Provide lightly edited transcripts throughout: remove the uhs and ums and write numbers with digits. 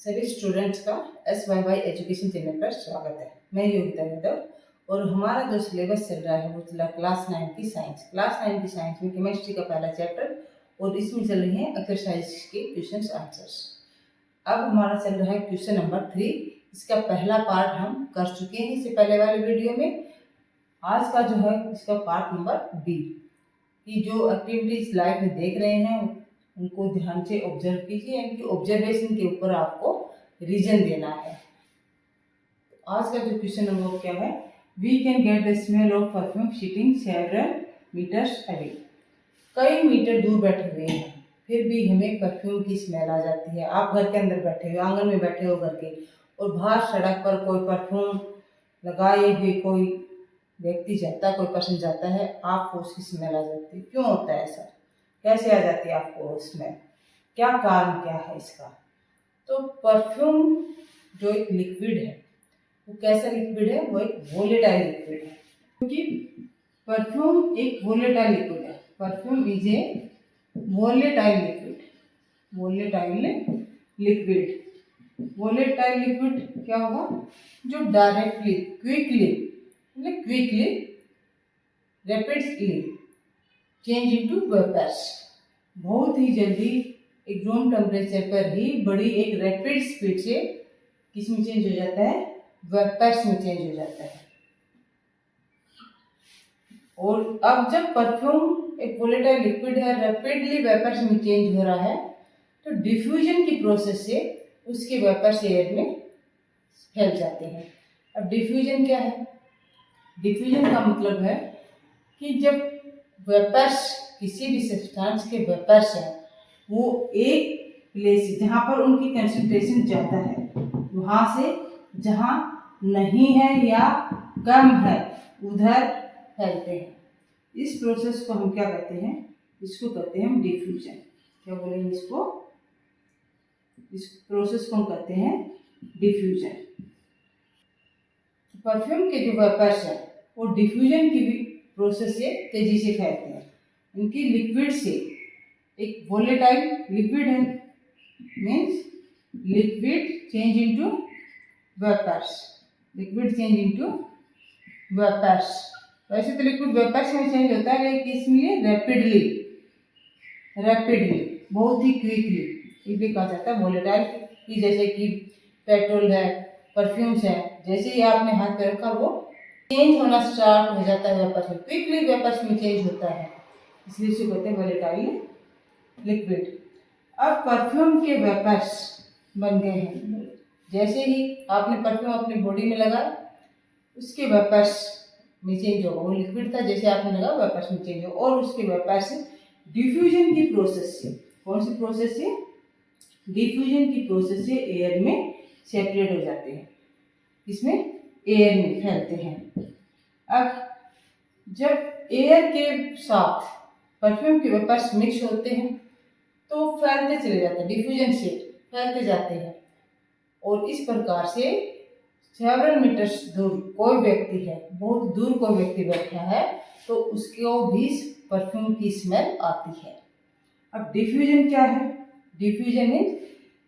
सभी स्टूडेंट्स का SYY education channel पर स्वागत है। मैं योगिता यादव और हमारा जो सिलेबस चल रहा है वो चला क्लास 9 की साइंस। क्लास 9 की साइंस में केमिस्ट्री का पहला चैप्टर और इसमें चल रही हैं एक्सरसाइज के क्वेश्चंस आंसर्स। अब हमारा चल रहा है क्वेश्चन नंबर 3। इसका पहला पार्ट हम कर चुके हैं इससे पहले वाले वीडियो में। आज का जो है इसका पार्ट नंबर बी की जो एक्टिविटीज लाइव में देख रहे हैं उनको ध्यान से ऑब्जर्व कीजिए। इनकी ऑब्जर्वेशन के ऊपर आपको रीजन देना है। आज का जो क्वेश्चन है वो क्या है, we can get the smell of perfume sitting several meters away. कई मीटर दूर बैठे हुए हैं फिर भी हमें परफ्यूम की स्मेल आ जाती है। आप घर के अंदर बैठे हो, आंगन में बैठे हो घर के, और बाहर सड़क पर कोई परफ्यूम लगाए हुए कोई व्यक्ति जाता, कोई पर्सन जाता है, आपको उसकी स्मेल आ जाती है। क्यों होता है ऐसा, कैसे आ जाती है आपको उसमें, क्या कारण क्या है इसका? तो परफ्यूम जो एक लिक्विड है वो कैसा लिक्विड है, वो एक वोलेटाइल लिक्विड है। क्योंकि परफ्यूम एक वोलेटाइल लिक्विड है। Perfume is a volatile liquid. Volatile liquid, volatile liquid क्या होगा, जो directly quickly rapidly change into vapours, बहुत ही जल्दी एक रूम टेम्परेचर पर ही बड़ी एक रैपिड स्पीड से किसमें चेंज हो जाता है, वेपर्स में चेंज हो जाता है। और अब जब परफ्यूम एक वोलेटाइल लिक्विड है, रैपिडली वेपर्स में चेंज हो रहा है, तो डिफ्यूजन की प्रोसेस से उसके वेपर्स एयर में फैल जाते हैं। अब डिफ्यूजन क्या है, डिफ्यूजन का मतलब है कि जब वेपर्स, किसी भी सब्सटेंस के वेपर्स हैं, वो एक प्लेस जहाँ पर उनकी कंसंट्रेशन ज़्यादा है वहाँ से जहाँ नहीं है या कम है उधर फैलते हैं। इस प्रोसेस को हम क्या कहते हैं, इसको कहते हैं हम डिफ्यूजन। क्या बोलेंगे इसको, इस प्रोसेस को हम कहते हैं डिफ्यूजन। परफ्यूम के जो वेपर्स हैं वो डिफ्यूजन की भी प्रोसेस से तेजी से फैलते हैं। इनकी लिक्विड से एक वोलेटाइल लिक्विड है, means liquid change into vapours, liquid change into vapours. वैसे तो लिक्विड वेपर्स में चेंज होता है, लेकिन इसमें रैपिडली बहुत ही क्विकली इसलिए कहा जाता है वोलेटाइल की। जैसे कि पेट्रोल है, परफ्यूम्स है, जैसे ही आपने हाथ पे रखा वो चेंज होना स्टार्ट हो जाता है वेपर्स में, क्विकली वेपर्स में चेंज होता है, इसलिए इसे कहते हैं वोलेटाइल लिक्विड। अब परफ्यूम के वेपर्स बन गए हैं। जैसे ही आपने परफ्यूम अपनी बॉडी में लगा उसके वेपर्स में चेंज होगा, वो लिक्विड था, जैसे आपने लगा वेपर्स में चेंज होगा, और उसके वेपर्स डिफ्यूजन की प्रोसेस से, कौन सी प्रोसेस से, डिफ्यूजन की प्रोसेस से एयर में सेपरेट हो जाते हैं, इसमें एयर में फैलते हैं। अब जब एयर के साथ परफ्यूम के वेपर्स मिक्स होते हैं तो फैलते चले जाते हैं, डिफ्यूजन से फैलते जाते हैं, और इस प्रकार से सेवरल मीटर्स दूर कोई व्यक्ति है, बहुत दूर कोई व्यक्ति बैठा है तो उसको भी परफ्यूम की स्मेल आती है। अब डिफ्यूजन क्या है, diffusion is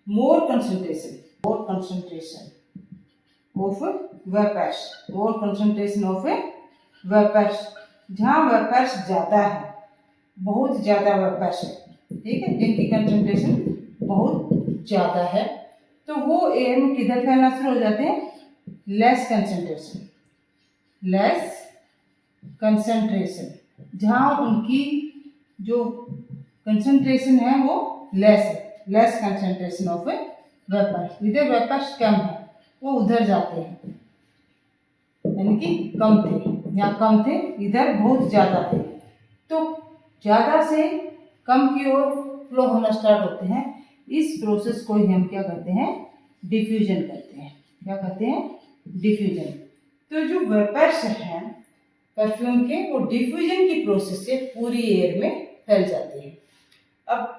more concentration of vapours, more concentration of vapours, जहाँ वेपर्स ज़्यादा है, बहुत ज़्यादा वेपर्स है, ठीक है, जिनकी कंसंट्रेशन बहुत ज़्यादा है, तो वो एयर में किधर फैलना शुरू हो जाते हैं, लेस कंसंट्रेशन, जहाँ उनकी जो कंसंट्रेशन है वो लेस कंसंट्रेशन ऑफ वेपर्स, इधर वेपर्स कम है वो उधर जाते हैं, यानी कि कम थे, यहाँ कम थे इधर बहुत ज़्यादा थे, तो ज़्यादा से कम की ओर फ्लो होना स्टार्ट होते हैं। इस प्रोसेस को ही हम क्या कहते हैं, डिफ्यूजन कहते हैं। क्या कहते हैं, डिफ्यूजन। तो जो वेपर्स हैं परफ्यूम के वो डिफ्यूजन की प्रोसेस से पूरी एयर में फैल जाते हैं। अब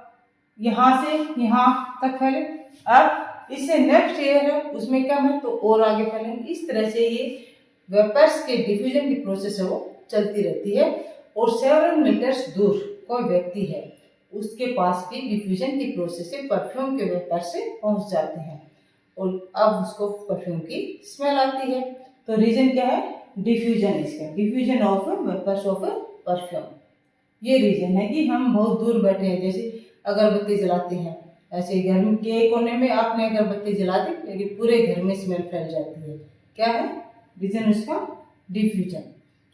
यहाँ से यहाँ तक फैले, अब इससे नेक्स्ट एयर है उसमें कम है तो और आगे फैलेंगे। इस तरह से ये वेपर्स के डिफ्यूजन की प्रोसेस है वो चलती रहती है, और सेवरल मीटर्स दूर कोई व्यक्ति है उसके पास भी डिफ्यूजन की प्रोसेस से परफ्यूम के वेपर से पहुंच जाते हैं। और अब उसको परफ्यूम की स्मेल आती है। तो रीजन क्या है? डिफ्यूजन। इसका diffusion of vapours of perfume, ये रीजन है कि हम बहुत दूर बैठे हैं, जैसे अगरबत्ती जलाते हैं, ऐसे घर के कोने में आपने अगरबत्ती जला दी लेकिन पूरे घर में स्मेल फैल जाती है। क्या है रीजन उसका? डिफ्यूजन,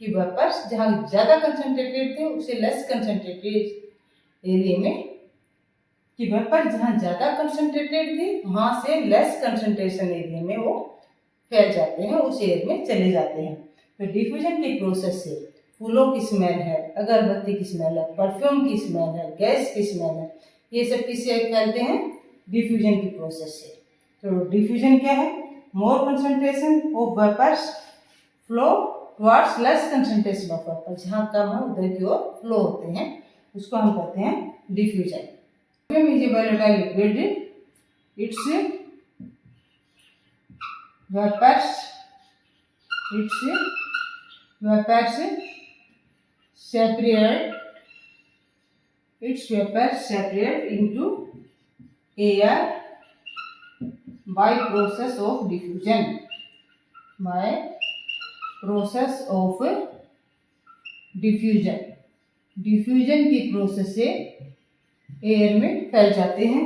कि वेपर्स जहाँ ज़्यादा कंसनट्रेटेड थे उससे लेस कंसनट्रेटेड एरिया में, कि वेपर जहाँ ज़्यादा कंसनट्रेटेड थे वहाँ से लेस कंसनट्रेशन एरिया में वो फैल जाते हैं, उस एरिया में चले जाते हैं। तो डिफ्यूजन के प्रोसेस से फूलों की स्मेल है, अगरबत्ती की स्मेल है, परफ्यूम की स्मेल है, गैस की स्मेल है, ये सब किससे फैलते हैं? डिफ्यूजन की प्रोसेस से। तो डिफ्यूजन क्या है? More concentration of vapours flow towards less concentration of vapour, जहाँ कम है उधर की ओर फ्लो होते हैं, उसको हम कहते हैं diffusion. Is a volatile liquid, its vapors separate into air by process of diffusion, diffusion की प्रोसेस से एयर में फैल जाते हैं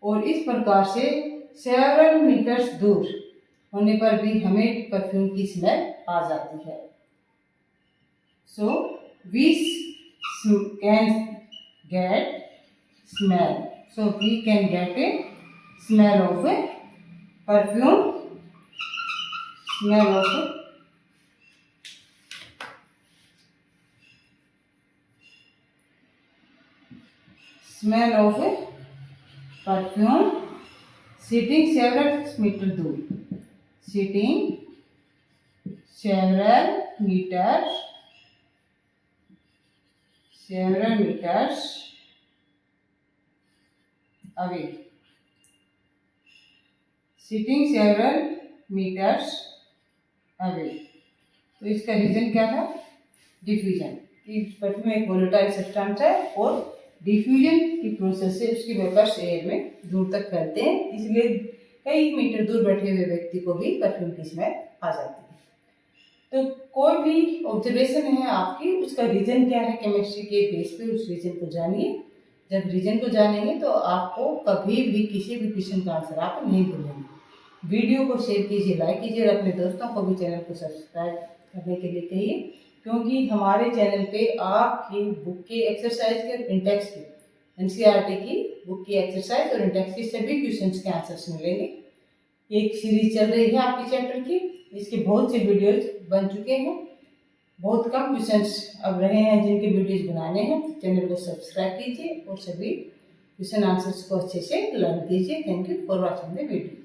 और इस प्रकार से सेवरल मीटर्स दूर होने पर भी हमें परफ्यूम की स्मेल आ जाती है। So we can get smell, so we can get a smell of perfume, smell of perfume sitting several meters दूर, several meters away, तो इसका रीजन क्या था? डिफ्यूजन, कि परफ्यूम एक वोलेटाइल सब्सटेंस है और डिफ्यूजन की प्रोसेस से उसके वेपर्स एयर में दूर तक फैलते हैं, इसलिए कई मीटर दूर बैठे हुए व्यक्ति को भी परफ्यूम की स्मेल आ जाती है। तो कोई भी ऑब्जर्वेशन है आपकी, उसका रीजन क्या है केमिस्ट्री के बेस पे उस रीजन को जानिए। जब रीजन को जानेंगे तो आपको कभी भी किसी भी क्वेश्चन का आंसर आप नहीं भूलेंगे। वीडियो को शेयर कीजिए, लाइक कीजिए और अपने दोस्तों को भी चैनल को सब्सक्राइब करने के लिए कहिए, क्योंकि हमारे चैनल पे आपकी बुक के एक्सरसाइज के इंटेक्स की एनसीईआरटी की बुक की एक्सरसाइज और इंटेक्स की सभी क्वेश्चंस के आंसर्स मिलेंगे। एक सीरीज चल रही है आपके चैप्टर की, इसके बहुत से वीडियोज बन चुके हैं, बहुत कम क्वेश्चंस अब रहे हैं जिनके वीडियोज बनाने हैं। चैनल को सब्सक्राइब कीजिए और सभी क्वेश्चन आंसर्स को अच्छे से लर्न कीजिए। Thank you for watching the video.